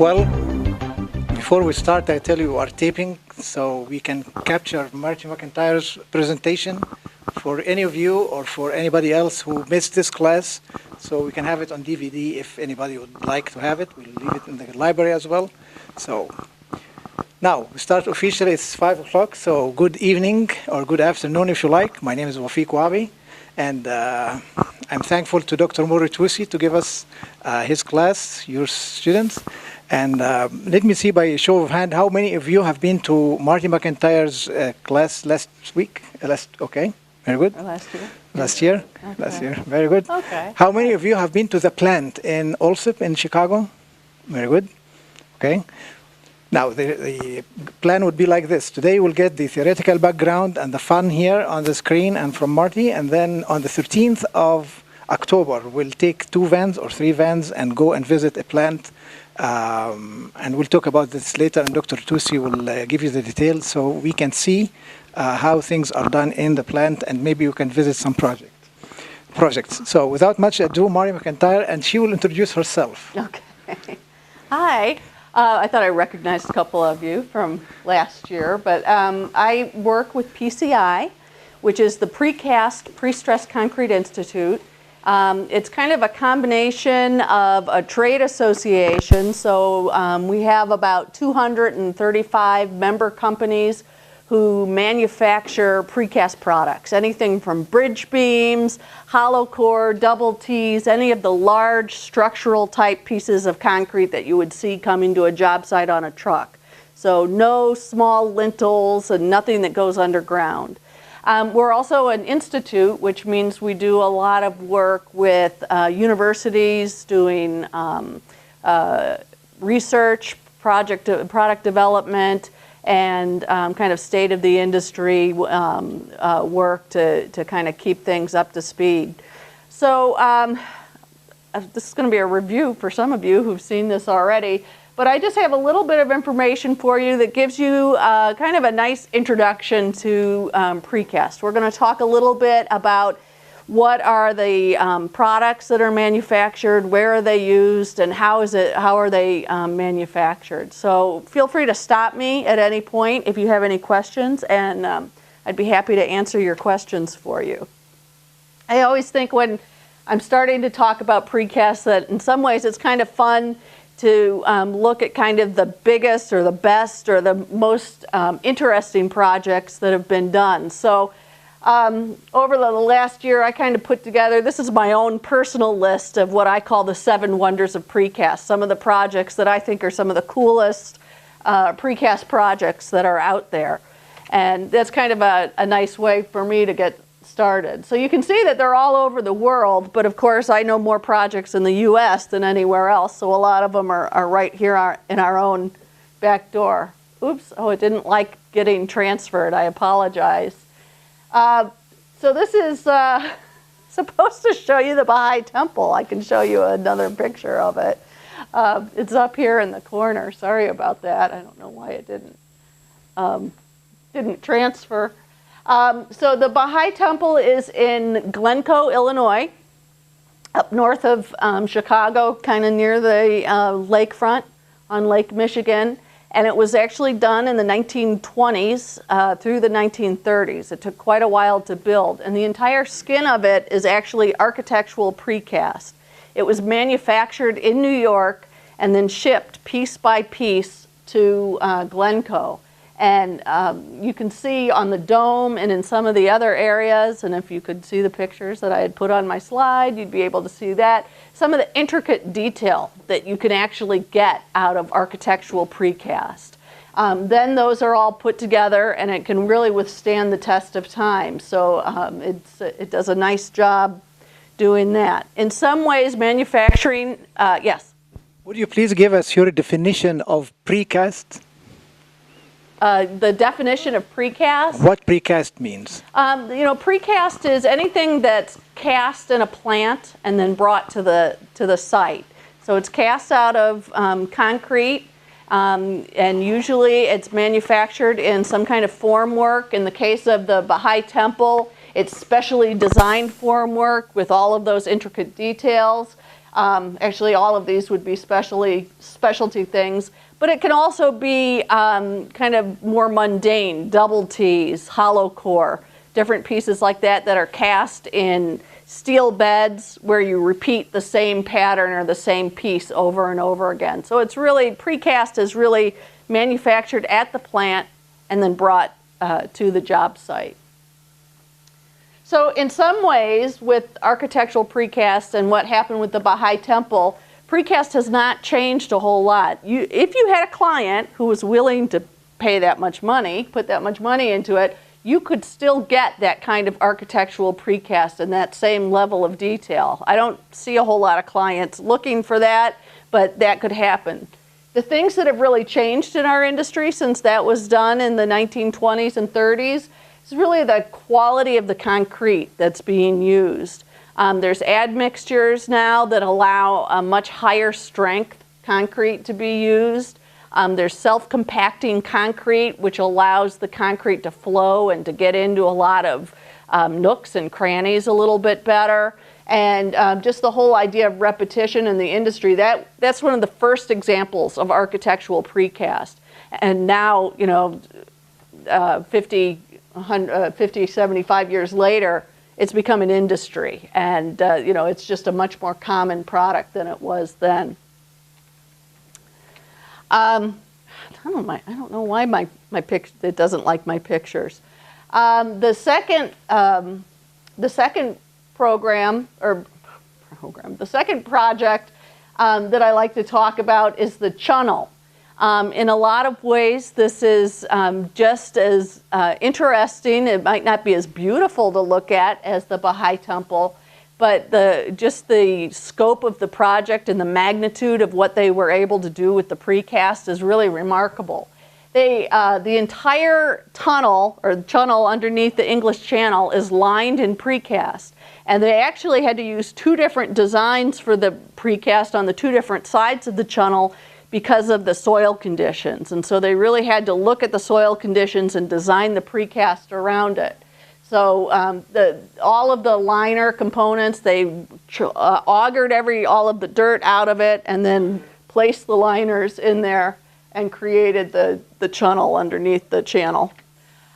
Well, before we start, I tell you we are taping, so we can capture Marty McIntyre's presentation for any of you or for anybody else who missed this class. So we can have it on DVD if anybody would like to have it. We'll leave it in the library as well. So now we start officially. It's 5 o'clock, so good evening or good afternoon if you like. My name is Wafiq Wabi, and I'm thankful to Dr. Murray Twisi to give us his class, your students. And let me see by a show of hand, how many of you have been to Marty McIntyre's class last week? Okay, very good. Last year. Last year? Okay. Last year, very good. Okay. How many of you have been to the plant in Allsip in Chicago? Very good. Okay. Now, the plan would be like this. Today we'll get the theoretical background and the fun here on the screen and from Marty, and then on the 13th of October, we'll take 2 vans or 3 vans and go and visit a plant. And we'll talk about this later, and Dr. Tusi will give you the details so we can see how things are done in the plant, and maybe you can visit some projects. So without much ado, Marty McIntyre, and she will introduce herself. Okay. Hi. I thought I recognized a couple of you from last year, but I work with PCI, which is the Precast Prestressed Concrete Industry. It's kind of a combination of a trade association, so we have about 235 member companies who manufacture precast products, anything from bridge beams, hollow core, double T's, any of the large structural type pieces of concrete that you would see coming to a job site on a truck. So no small lintels and nothing that goes underground. We're also an institute, which means we do a lot of work with universities doing research, product development, and kind of state of the industry work to kind of keep things up to speed. So this is going to be a review for some of you who've seen this already. But I just have a little bit of information for you that gives you kind of a nice introduction to precast. We're going to talk a little bit about what are the products that are manufactured, where are they used, and how are they manufactured. So feel free to stop me at any point if you have any questions, and I'd be happy to answer your questions for you. I always think when I'm starting to talk about precast that in some ways it's kind of fun to look at kind of the biggest or the best or the most interesting projects that have been done. So over the last year, I kind of put together, this is my own personal list of what I call the 7 wonders of precast, some of the projects that I think are some of the coolest precast projects that are out there. And that's kind of a nice way for me to get started. So you can see that they're all over the world, but of course I know more projects in the US than anywhere else, so a lot of them are right here in our own back door. Oops, oh, it didn't like getting transferred, I apologize. So this is supposed to show you the Baha'i Temple. I can show you another picture of it. It's up here in the corner. Sorry about that. I don't know why it didn't transfer. So the Baha'i Temple is in Glencoe, Illinois, up north of Chicago, kind of near the lakefront on Lake Michigan. And it was actually done in the 1920s through the 1930s. It took quite a while to build. And the entire skin of it is actually architectural precast. It was manufactured in New York and then shipped piece by piece to Glencoe. And you can see on the dome and in some of the other areas, and if you could see the pictures that I had put on my slide, you'd be able to see that, some of the intricate detail that you can actually get out of architectural precast. Then those are all put together and it can really withstand the test of time. So it does a nice job doing that. In some ways, manufacturing, yes? Would you please give us your definition of precast? The definition of precast. What precast means? Precast is anything that's cast in a plant and then brought to the site. So it's cast out of concrete, and usually it's manufactured in some kind of formwork. In the case of the Baha'i Temple, it's specially designed formwork with all of those intricate details. Actually, all of these would be specialty things, but it can also be kind of more mundane, double T's, hollow core, different pieces like that that are cast in steel beds where you repeat the same pattern or the same piece over and over again. So it's really, precast is really manufactured at the plant and then brought to the job site. So in some ways, with architectural precast and what happened with the Baha'i Temple, precast has not changed a whole lot. If you had a client who was willing to pay that much money, put that much money into it, you could still get that kind of architectural precast and that same level of detail. I don't see a whole lot of clients looking for that, but that could happen. The things that have really changed in our industry since that was done in the 1920s and 30s is really the quality of the concrete that's being used. There's admixtures now that allow a much higher strength concrete to be used. There's self-compacting concrete, which allows the concrete to flow and to get into a lot of nooks and crannies a little bit better. And just the whole idea of repetition in the industry, that's one of the first examples of architectural precast. And now, you know, 50, 75 years later, it's become an industry. And, you know, it's just a much more common product than it was then. I don't know why my it doesn't like my pictures. The second project that I like to talk about is the channel. In a lot of ways, this is just as interesting. It might not be as beautiful to look at as the Baha'i Temple, but just the scope of the project and the magnitude of what they were able to do with the precast is really remarkable. The entire tunnel, or channel underneath the English Channel, is lined in precast. And they actually had to use two different designs for the precast on the two different sides of the channel because of the soil conditions. And so they really had to look at the soil conditions and design the precast around it. So all of the liner components, they augered all of the dirt out of it and then placed the liners in there and created the channel underneath the channel.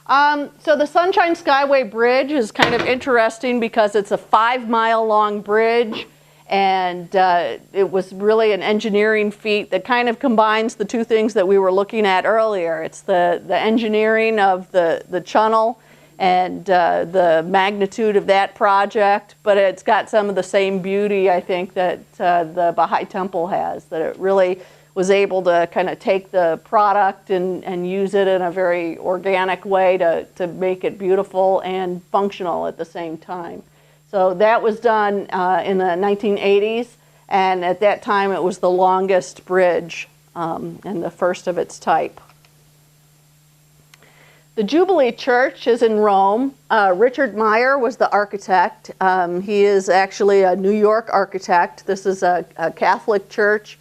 So the Sunshine Skyway Bridge is kind of interesting because it's a 5-mile-long bridge, and it was really an engineering feat that kind of combines the two things that we were looking at earlier. It's the engineering of the channel and the magnitude of that project, but it's got some of the same beauty, I think, that the Baha'i Temple has, that it really was able to kind of take the product and use it in a very organic way to make it beautiful and functional at the same time. So that was done in the 1980s, and at that time it was the longest bridge and the first of its type. The Jubilee Church is in Rome. Richard Meyer was the architect. He is actually a New York architect. This is a Catholic church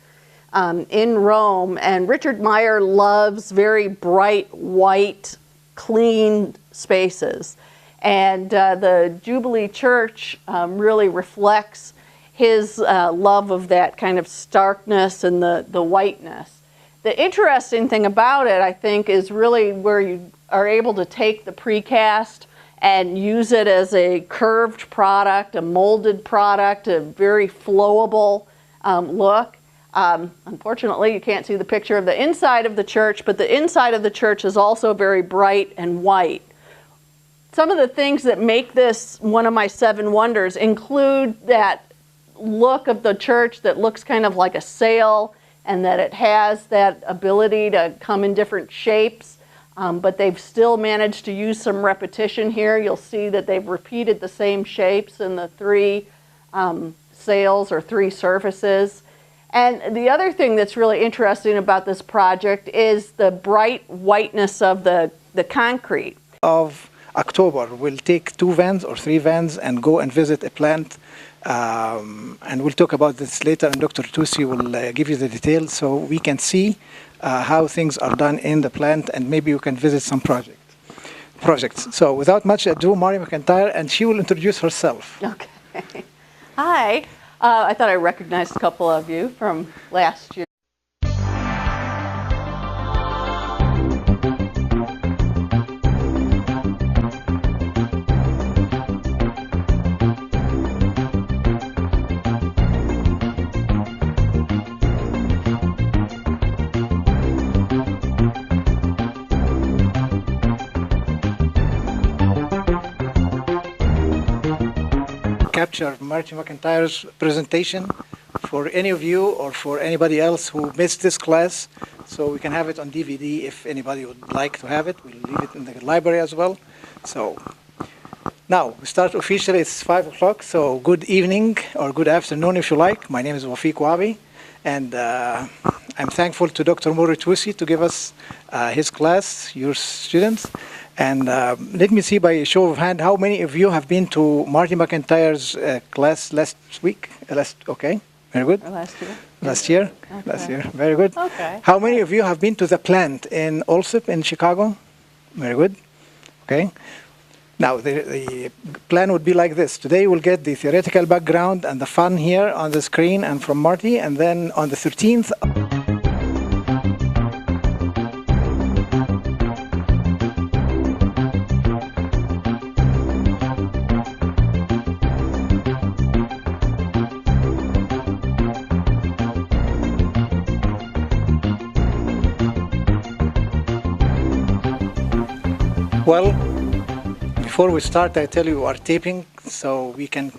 in Rome, and Richard Meyer loves very bright, white, clean spaces. And the Jubilee Church really reflects his love of that kind of starkness and the whiteness. The interesting thing about it, I think, is really where you are able to take the precast and use it as a curved product, a molded product, a very flowable look. Unfortunately, you can't see the picture of the inside of the church, but the inside of the church is also very bright and white. Some of the things that make this one of my 7 wonders include that look of the church that looks kind of like a sail, and that it has that ability to come in different shapes, but they've still managed to use some repetition here. You'll see that they've repeated the same shapes in the 3 sails or 3 surfaces. And the other thing that's really interesting about this project is the bright whiteness of the concrete. Of October, we'll take 2 vans or 3 vans and go and visit a plant. And we'll talk about this later, and Dr. Tusi will give you the details so we can see how things are done in the plant, and maybe you can visit some projects. So without much ado, Mary McIntyre, and she will introduce herself. Okay. Hi. I thought I recognized a couple of you from last year. Capture Marty McIntyre's presentation for any of you or for anybody else who missed this class, so we can have it on DVD if anybody would like to have it. We'll leave it in the library as well. So now we start officially. It's 5 o'clock, so good evening or good afternoon if you like. My name is Wafiq Wabi, and I'm thankful to Dr. Moritwisi to give us his class, your students. And let me see by a show of hand, how many of you have been to Marty McIntyre's class last week? Okay, very good. Last year. Last year? Okay. Last year, very good. Okay. How many of you have been to the plant in Allsip in Chicago? Very good. Okay. Now, the plan would be like this. Today we'll get the theoretical background and the fun here on the screen and from Marty, and then on the 13th, well, before we start, I tell you our taping so we can